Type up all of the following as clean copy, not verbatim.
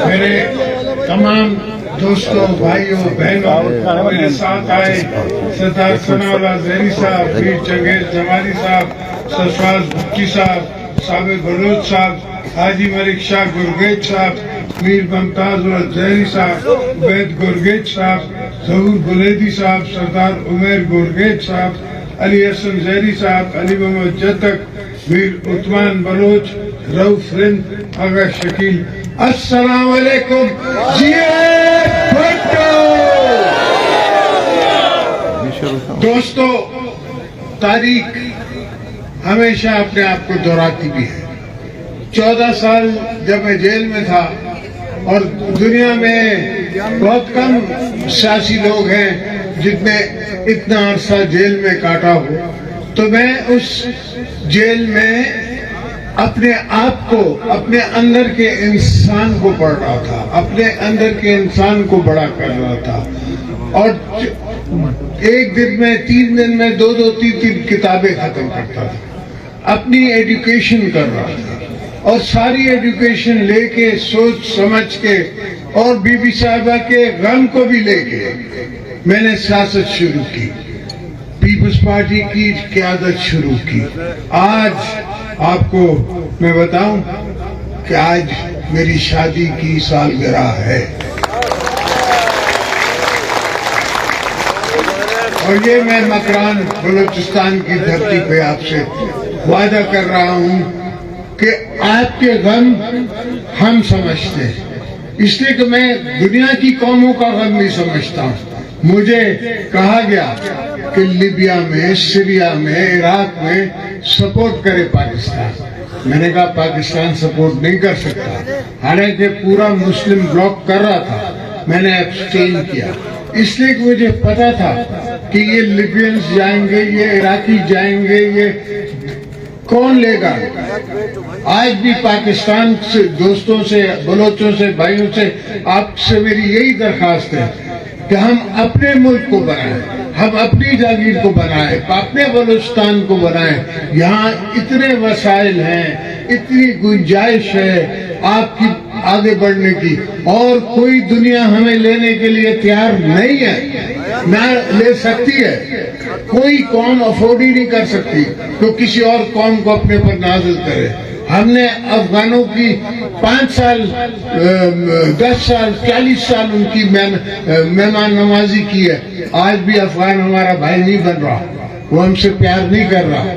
میرے تمام دوستوں بھائیوں بہنوں میرے ساتھ آئے سردار ثناء اللہ زہری صاحب، میر چنگیز جمالی صاحب، سرفراز بھٹی صاحب، ثابت بلوچ صاحب، حاجی ملک شاہ گرگیج صاحب، میر ممتاز اللہ زہری صاحب، عبید گرگیج صاحب، ظہور بلیدی صاحب، سردار عمیر گرگیج صاحب، علی حسن زہری صاحب، علی محمد جتک، میر عثمان بلوچ، رؤف رند، آغا شکیل، السلام علیکم جی دوستو. تاریخ ہمیشہ اپنے آپ کو دہراتی بھی ہے. 14 سال جب میں جیل میں تھا اور دنیا میں بہت کم سیاسی لوگ ہیں جن نے اتنا عرصہ جیل میں کاٹا ہو، تو میں اس جیل میں اپنے آپ کو، اپنے اندر کے انسان کو پڑھ رہا تھا، اپنے اندر کے انسان کو بڑا کر رہا تھا، اور ایک دن میں 3 دن میں 2-3 کتابیں ختم کرتا تھا. اپنی ایڈوکیشن کر رہا تھا، اور ساری ایڈوکیشن لے کے، سوچ سمجھ کے، اور بی بی صاحبہ کے غم کو بھی لے کے میں نے سیاست شروع کی، پیپلز پارٹی کی قیادت شروع کی. آج آپ کو میں بتاؤں کہ آج میری شادی کی سالگرہ ہے، اور یہ میں مکران بلوچستان کی دھرتی پہ آپ سے وعدہ کر رہا ہوں کہ آپ کے غم ہم سمجھتے ہیں، اس لیے کہ میں دنیا کی قوموں کا غم نہیں سمجھتا ہوں. مجھے کہا گیا کہ لیبیا میں، سیریا میں، عراق میں سپورٹ کرے پاکستان. میں نے کہا پاکستان سپورٹ نہیں کر سکتا، حالانکہ پورا مسلم بلاک کر رہا تھا. میں نے ایبسٹین کیا، اس لیے کہ مجھے پتا تھا کہ یہ لیبینز جائیں گے، یہ عراقی جائیں گے، یہ کون لے گا. آج بھی پاکستان سے دوستوں سے، بلوچوں سے، بھائیوں سے آپ سے میری یہی درخواست ہے کہ ہم اپنے ملک کو بنائیں، ہم اپنی جاگیر کو بنائیں، اپنے بلوچستان کو بنائیں. یہاں اتنے وسائل ہیں، اتنی گنجائش ہے آپ کی آگے بڑھنے کی، اور کوئی دنیا ہمیں لینے کے لیے تیار نہیں ہے، نہ لے سکتی ہے. کوئی قوم افورڈ ہی نہیں کر سکتی تو کسی اور قوم کو اپنے پر نازل کرے. ہم نے افغانوں کی 5 سال، 10 سال، 40 سال ان کی مہمان نوازی کی ہے. آج بھی افغان ہمارا بھائی نہیں بن رہا، وہ ہم سے پیار نہیں کر رہا،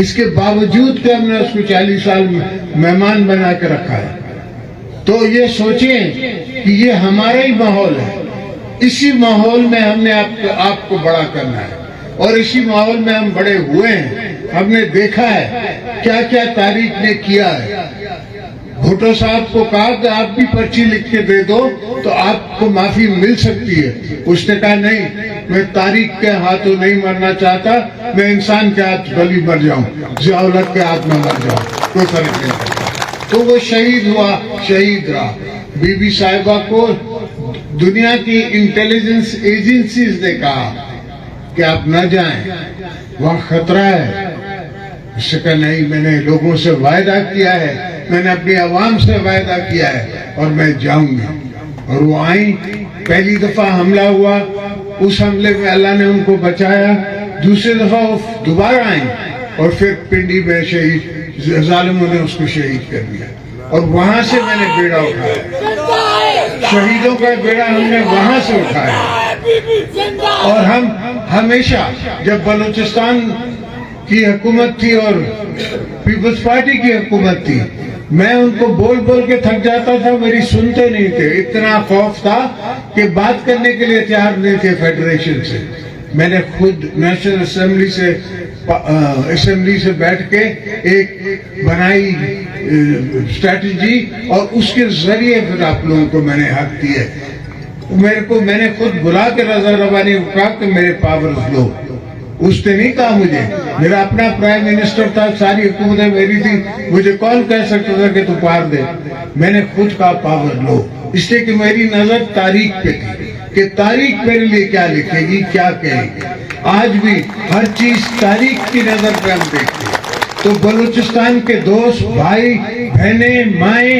اس کے باوجود کہ ہم نے اس کو 40 سال مہمان بنا کے رکھا ہے. تو یہ سوچیں کہ یہ ہمارا ہی ماحول ہے، اسی ماحول میں ہم نے آپ کو بڑا کرنا ہے، اور اسی ماحول میں ہم بڑے ہوئے ہیں. ہم نے دیکھا ہے کیا کیا تاریخ نے کیا ہے. بھٹو صاحب کو کہا کہ آپ بھی پرچی لکھ کے دے دو تو آپ کو معافی مل سکتی ہے. اس نے کہا نہیں، میں تاریخ کے ہاتھوں نہیں مرنا چاہتا، میں انسان کے ہاتھ بھلی مر جاؤں، ضیاءالحق کے ہاتھ میں مر جاؤں، کوئی فرق نہیں پڑتا. تو وہ شہید ہوا، شہید رہا. بی بی صاحبہ کو دنیا کی انٹیلیجنس ایجنسیز نے کہا کہ آپ نہ جائیں، وہاں خطرہ ہے. اس سے کہا نہیں، میں نے لوگوں سے وعدہ کیا ہے، میں نے اپنی عوام سے وعدہ کیا ہے، اور میں جاؤں گی. اور وہ آئیں. پہلی دفعہ حملہ ہوا، اس حملے میں اللہ نے ان کو بچایا. دوسری دفعہ وہ دوبارہ آئیں، اور پھر پنڈی میں شہید، ظالموں نے اس کو شہید کر دیا. اور وہاں سے میں نے بیڑا اٹھایا، شہیدوں کا بیڑا ہم نے وہاں سے اٹھایا. اور ہم ہمیشہ جب بلوچستان کی حکومت تھی اور پیپلز پارٹی کی حکومت تھی، میں ان کو بول بول کے تھک جاتا تھا، میری سنتے نہیں تھے. اتنا خوف تھا کہ بات کرنے کے لیے تیار نہیں تھے فیڈریشن سے. میں نے خود نیشنل اسمبلی سے بیٹھ کے ایک بنائی اسٹریٹجی، اور اس کے ذریعے پھر آپ لوگوں کو میں نے حق دیے. میں نے خود بلا کے رضا ربانی کو کہا کہ میرے پاورز لو. اس نے نہیں کہا مجھے، میرا اپنا پرائم منسٹر تھا، ساری حکومتیں میری تھی، مجھے کون کہہ سکتا تھا کہ تو پار دے. میں نے خود کہا پاور لو، اس لیے کہ میری نظر تاریخ پہ تھی کہ تاریخ میرے لیے کیا لکھے گی، کیا کہے گی. آج بھی ہر چیز تاریخ کی نظر پہ ہم دیکھتے ہیں. تو بلوچستان کے دوست، بھائی، بہنیں، مائیں،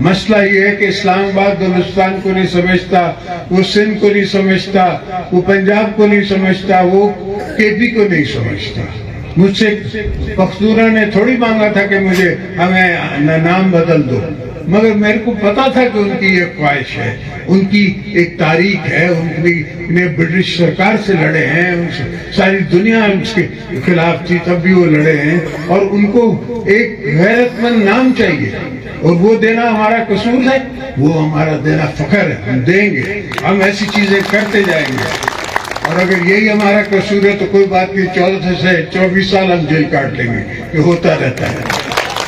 مسئلہ یہ ہے کہ اسلام آباد بلوچستان کو نہیں سمجھتا، وہ سندھ کو نہیں سمجھتا، وہ پنجاب کو نہیں سمجھتا، وہ کے پی کو نہیں سمجھتا۔ مجھ سے پختونہ نے تھوڑی مانگا تھا کہ مجھے ہمیں نام بدل دو، مگر میرے کو پتا تھا کہ ان کی یہ خواہش ہے، ان کی ایک تاریخ ہے، انہیں برٹش سرکار سے لڑے ہیں، ساری دنیا اس کے خلاف تھی تب بھی وہ لڑے ہیں، اور ان کو ایک غیرت مند نام چاہیے، اور وہ دینا ہمارا قصور ہے، وہ ہمارا دینا فخر ہے، ہم دیں گے، ہم ایسی چیزیں کرتے جائیں گے۔ اور اگر یہی ہمارا قصور ہے تو کوئی بات نہیں، 14 سے 24 سال ہم جیل کاٹ لیں گے، یہ ہوتا رہتا ہے۔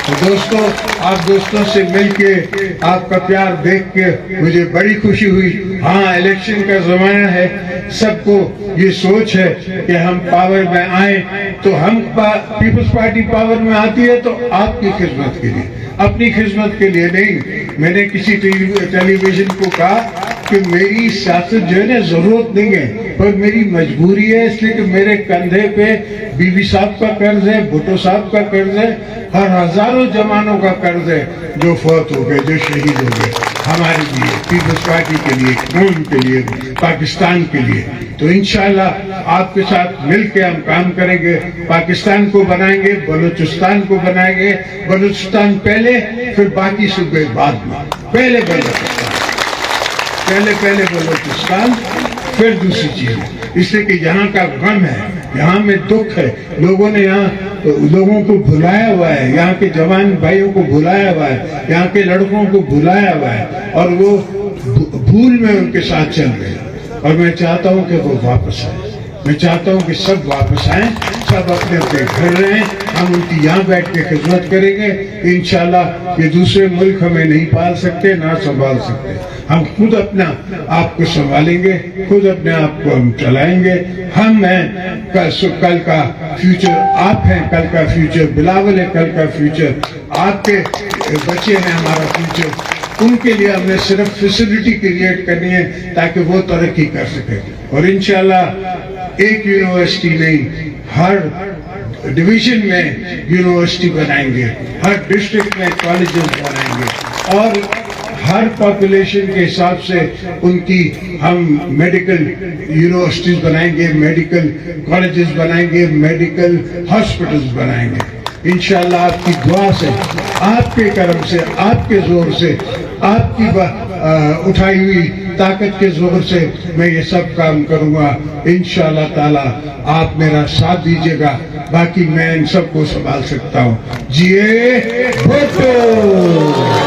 تو دوستوں، آپ دوستوں سے مل کے، آپ کا پیار دیکھ کے مجھے بڑی خوشی ہوئی۔ ہاں، الیکشن کا زمانہ ہے، سب کو یہ سوچ ہے کہ ہم پاور میں آئیں، تو ہم پیپلز پارٹی پاور میں آتی ہے تو آپ کی خدمت کے لیے، اپنی خدمت کے لیے نہیں۔ میں نے کسی ٹیلی ویژن کو کہا کہ میری سیاست جو ہے نا ضرورت نہیں ہے، پر میری مجبوری ہے، اس لیے کہ میرے کندھے پہ بی بی صاحب کا قرض ہے، بھٹو صاحب کا قرض ہے، ہر ہزاروں جوانوں کا قرض ہے جو فوت ہو گئے، جو شہید ہو گئے ہمارے لیے، پیپلز پارٹی کے لیے، قوم کے لیے، پاکستان کے لیے۔ تو انشاءاللہ آپ کے ساتھ مل کے ہم کام کریں گے، پاکستان کو بنائیں گے، بلوچستان کو بنائیں گے، بلوچستان پہلے پھر باقی صوبے بعد میں، پہلے بلوچستان پھر دوسری چیز، اس لیے کہ یہاں کا غم ہے، یہاں میں دکھ ہے، لوگوں نے یہاں لوگوں کو بھلایا ہوا ہے، یہاں کے جوان بھائیوں کو بھلایا ہوا ہے، یہاں کے لڑکوں کو بھلایا ہوا ہے، اور وہ بھول میں ان کے ساتھ چل رہے ہیں، اور میں چاہتا ہوں کہ وہ واپس آئیں، میں چاہتا ہوں کہ سب واپس آئیں، سب اپنے اپنے گھر رہیں، ہم ان کی یہاں بیٹھ کے خدمت کریں گے۔ انشاءاللہ یہ دوسرے ملک ہمیں نہیں پال سکتے، نہ سنبھال سکتے، ہم خود اپنا آپ کو سنبھالیں گے، خود اپنے آپ کو ہم چلائیں گے۔ ہم ہیں کل کا فیوچر، آپ ہیں کل کا فیوچر، بلاول ہے کل کا فیوچر، آپ کے بچے ہیں ہمارا فیوچر، ان کے لیے ہم نے صرف فیسلٹی کریٹ کرنی ہے تاکہ وہ ترقی کر سکے، اور انشاءاللہ ایک یونیورسٹی نہیں، ہر ڈویژن میں یونیورسٹی بنائیں گے، ہر ڈسٹرکٹ میں کالجز بنائیں گے، اور ہر پاپولیشن کے حساب سے ان کی ہم میڈیکل یونیورسٹیز بنائیں گے، میڈیکل کالجز بنائیں گے، میڈیکل ہاسپٹلز بنائیں گے۔ انشاءاللہ آپ کی دعا سے، آپ کے کرم سے، آپ کے زور سے، آپ کی اٹھائی ہوئی طاقت کے زور سے میں یہ سب کام کروں گا۔ انشاءاللہ تعالی آپ میرا ساتھ دیجیے گا، باقی میں ان سب کو سنبھال سکتا ہوں۔ جیے بھٹو۔